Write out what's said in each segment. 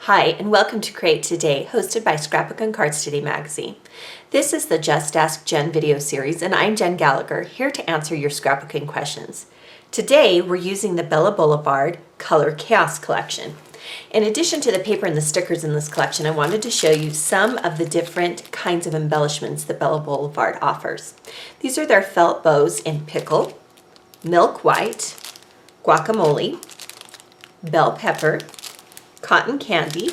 Hi, and welcome to Create Today, hosted by Scrapbook and Cards Today magazine. This is the Just Ask Jen video series, and I'm Jen Gallacher, here to answer your scrapbooking questions. Today, we're using the Blvd Color Chaos collection. In addition to the paper and the stickers in this collection, I wanted to show you some of the different kinds of embellishments that Blvd offers. These are their felt bows in pickle, milk white, guacamole, bell pepper, cotton candy,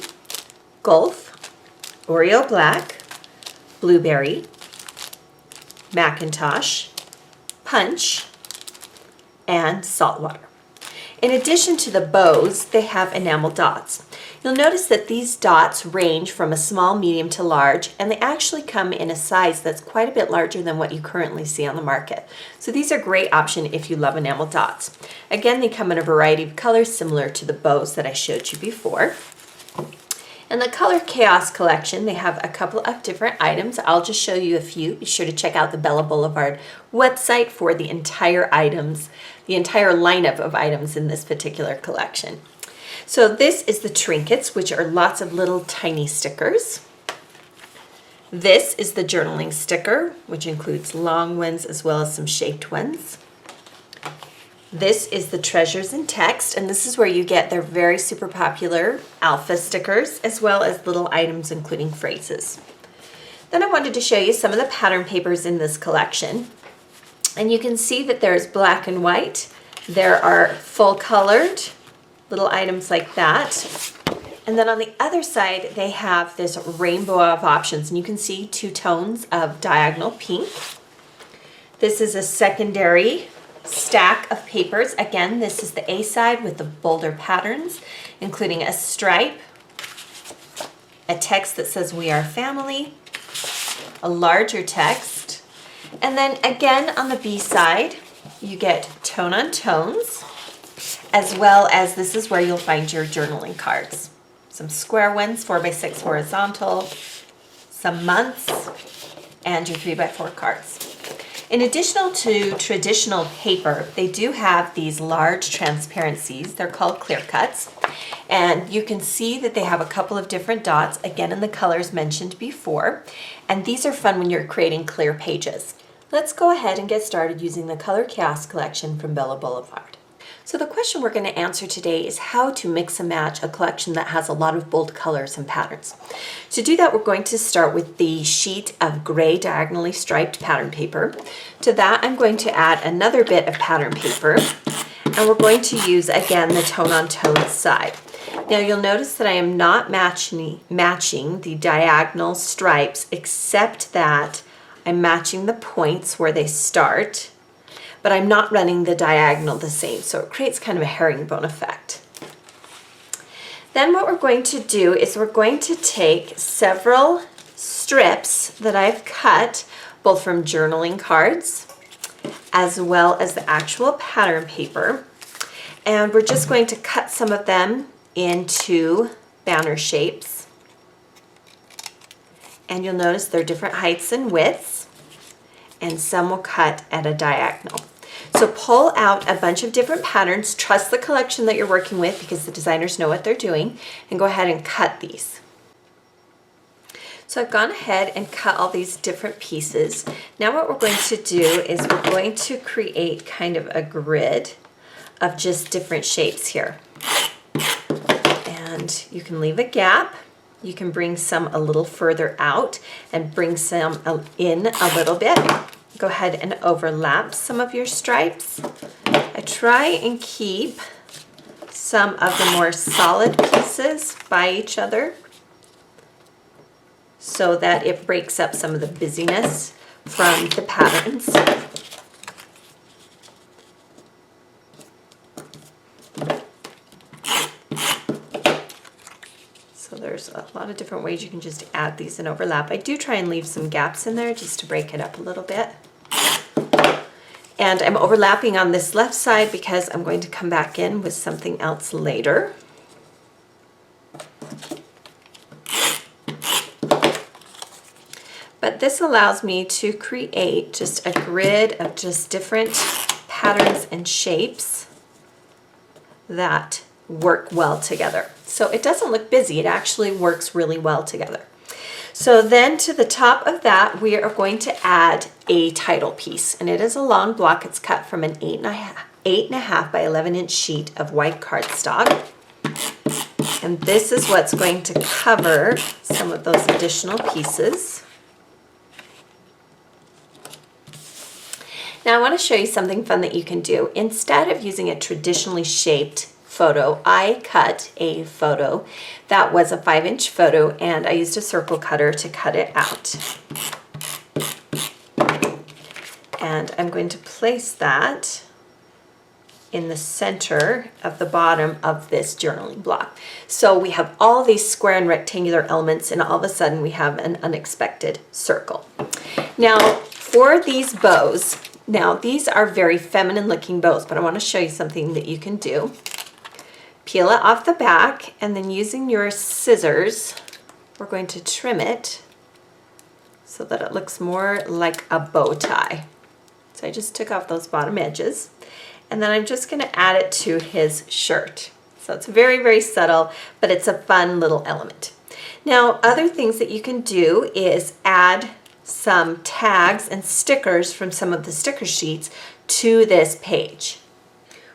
Gulf, Oreo black, blueberry, Macintosh, punch, and saltwater. In addition to the bows, they have enamel dots. You'll notice that these dots range from a small, medium to large, and they actually come in a size that's quite a bit larger than what you currently see on the market. So these are a great option if you love enamel dots. Again, they come in a variety of colors similar to the bows that I showed you before. In the Color Chaos collection, they have a couple of different items. I'll just show you a few. Be sure to check out the Blvd website for the entire items, the entire lineup of items in this particular collection. So this is the trinkets, which are lots of little tiny stickers. This is the journaling sticker, which includes long ones as well as some shaped ones. This is the treasures in text, and this is where you get their very super popular alpha stickers, as well as little items including phrases. Then I wanted to show you some of the pattern papers in this collection. And you can see that there's black and white. There are full colored little items like that. And then on the other side, they have this rainbow of options, and you can see two tones of diagonal pink. This is a secondary stack of papers. Again, this is the A side with the bolder patterns, including a stripe, a text that says "We Are Family," a larger text, and then again on the B side, you get tone on tones, as well as this is where you'll find your journaling cards. Some square ones, 4x6 horizontal, some months, and your 3x4 cards. In addition to traditional paper, they do have these large transparencies. They're called clear cuts. And you can see that they have a couple of different dots, again in the colors mentioned before. And these are fun when you're creating clear pages. Let's go ahead and get started using the Color Chaos collection from Blvd. So the question we're going to answer today is how to mix and match a collection that has a lot of bold colors and patterns. To do that, we're going to start with the sheet of gray diagonally striped pattern paper. To that, I'm going to add another bit of pattern paper, and we're going to use, again, the tone on tone side. Now you'll notice that I am not matching the diagonal stripes, except that I'm matching the points where they start, but I'm not running the diagonal the same, so it creates kind of a herringbone effect. Then what we're going to do is we're going to take several strips that I've cut, both from journaling cards, as well as the actual pattern paper, and we're just going to cut some of them into banner shapes. And you'll notice they're different heights and widths, and some will cut at a diagonal. So pull out a bunch of different patterns, trust the collection that you're working with because the designers know what they're doing, and go ahead and cut these. So I've gone ahead and cut all these different pieces. Now what we're going to do is we're going to create kind of a grid of just different shapes here. And you can leave a gap. You can bring some a little further out and bring some in a little bit. Go ahead and overlap some of your stripes. I try and keep some of the more solid pieces by each other so that it breaks up some of the busyness from the patterns. So there's a lot of different ways you can just add these and overlap. I do try and leave some gaps in there just to break it up a little bit. And I'm overlapping on this left side because I'm going to come back in with something else later. But this allows me to create just a grid of just different patterns and shapes that work well together. So it doesn't look busy, it actually works really well together. So then to the top of that, we are going to add a title piece, and it is a long block. It's cut from an 8.5 by 11-inch sheet of white cardstock. And this is what's going to cover some of those additional pieces. Now I want to show you something fun that you can do. Instead of using a traditionally shaped photo, I cut a photo that was a 5-inch photo, and I used a circle cutter to cut it out. And I'm going to place that in the center of the bottom of this journaling block. So we have all these square and rectangular elements, and all of a sudden we have an unexpected circle. Now for these bows, now these are very feminine looking bows, but I want to show you something that you can do. Peel it off the back, and then using your scissors, we're going to trim it so that it looks more like a bow tie. So I just took off those bottom edges, and then I'm just going to add it to his shirt. So it's very, very subtle, but it's a fun little element. Now, other things that you can do is add some tags and stickers from some of the sticker sheets to this page.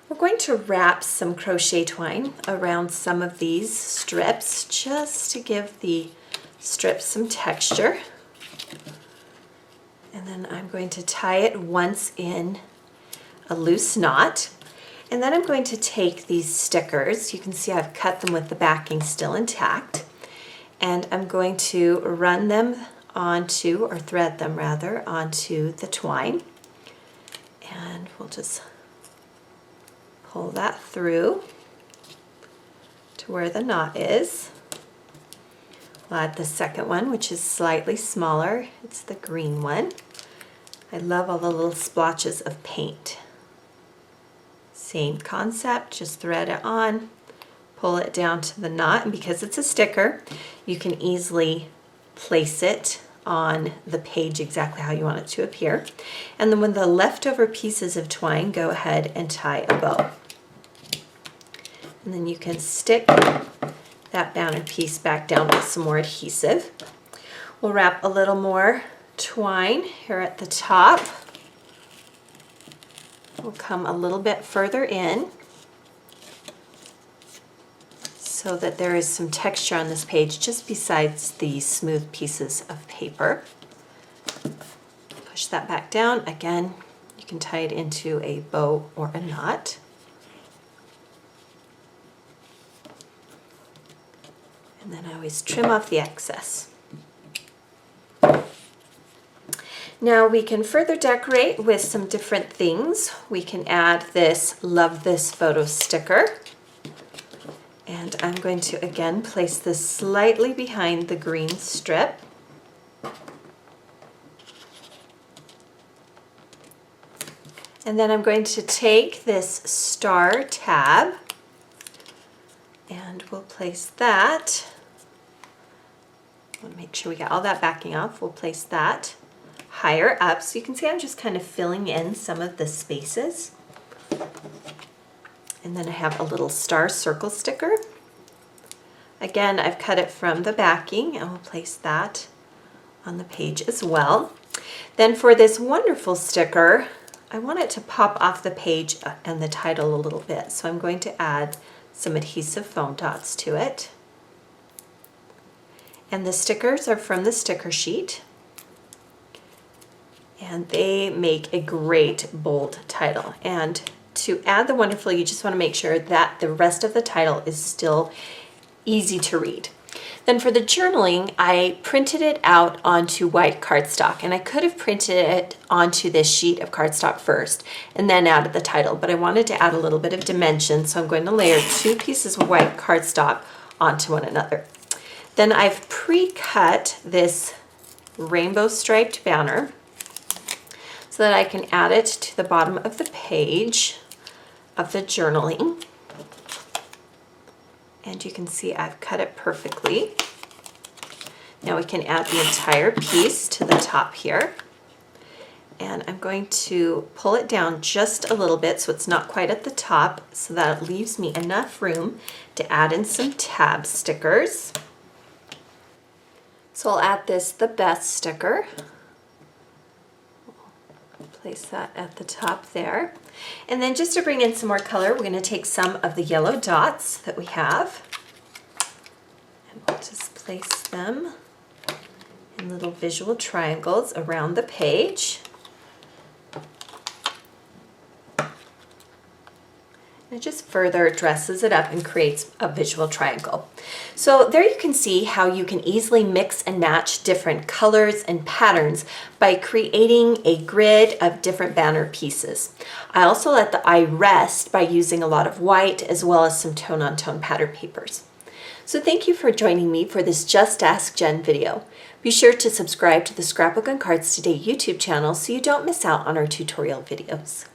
We're going to wrap some crochet twine around some of these strips just to give the strips some texture. And then I'm going to tie it once in a loose knot. And then I'm going to take these stickers. You can see I've cut them with the backing still intact. And I'm going to run them onto, or thread them rather, onto the twine. And we'll just pull that through to where the knot is. We'll add the second one, which is slightly smaller. It's the green one. I love all the little splotches of paint. Same concept, just thread it on, pull it down to the knot, and because it's a sticker, you can easily place it on the page exactly how you want it to appear. And then with the leftover pieces of twine, go ahead and tie a bow. And then you can stick that bounded piece back down with some more adhesive. We'll wrap a little more twine here at the top. We'll come a little bit further in so that there is some texture on this page just besides the smooth pieces of paper. Push that back down. Again, you can tie it into a bow or a knot. And then I always trim off the excess. Now we can further decorate with some different things. We can add this Love This Photo sticker. And I'm going to again place this slightly behind the green strip. And then I'm going to take this star tab and we'll place that. I want to make sure we get all that backing off. We'll place that higher up. So you can see I'm just kind of filling in some of the spaces. And then I have a little star circle sticker. Again, I've cut it from the backing and we'll place that on the page as well. Then for this wonderful sticker, I want it to pop off the page and the title a little bit. So I'm going to add some adhesive foam dots to it. And the stickers are from the sticker sheet. And they make a great bold title. And to add the wonderful, you just want to make sure that the rest of the title is still easy to read. Then for the journaling, I printed it out onto white cardstock, and I could have printed it onto this sheet of cardstock first and then added the title, but I wanted to add a little bit of dimension, so I'm going to layer 2 pieces of white cardstock onto one another. Then I've pre-cut this rainbow striped banner so that I can add it to the bottom of the page of the journaling. And you can see I've cut it perfectly. Now we can add the entire piece to the top here. and I'm going to pull it down just a little bit so it's not quite at the top, so that it leaves me enough room to add in some tab stickers. So I'll add this The Best sticker. Place that at the top there. And then just to bring in some more color, we're going to take some of the yellow dots that we have, and we'll just place them in little visual triangles around the page. It just further dresses it up and creates a visual triangle. So there you can see how you can easily mix and match different colors and patterns by creating a grid of different banner pieces. I also let the eye rest by using a lot of white as well as some tone-on-tone pattern papers. So thank you for joining me for this Just Ask Jen video. Be sure to subscribe to the Scrapbook and Cards Today YouTube channel so you don't miss out on our tutorial videos.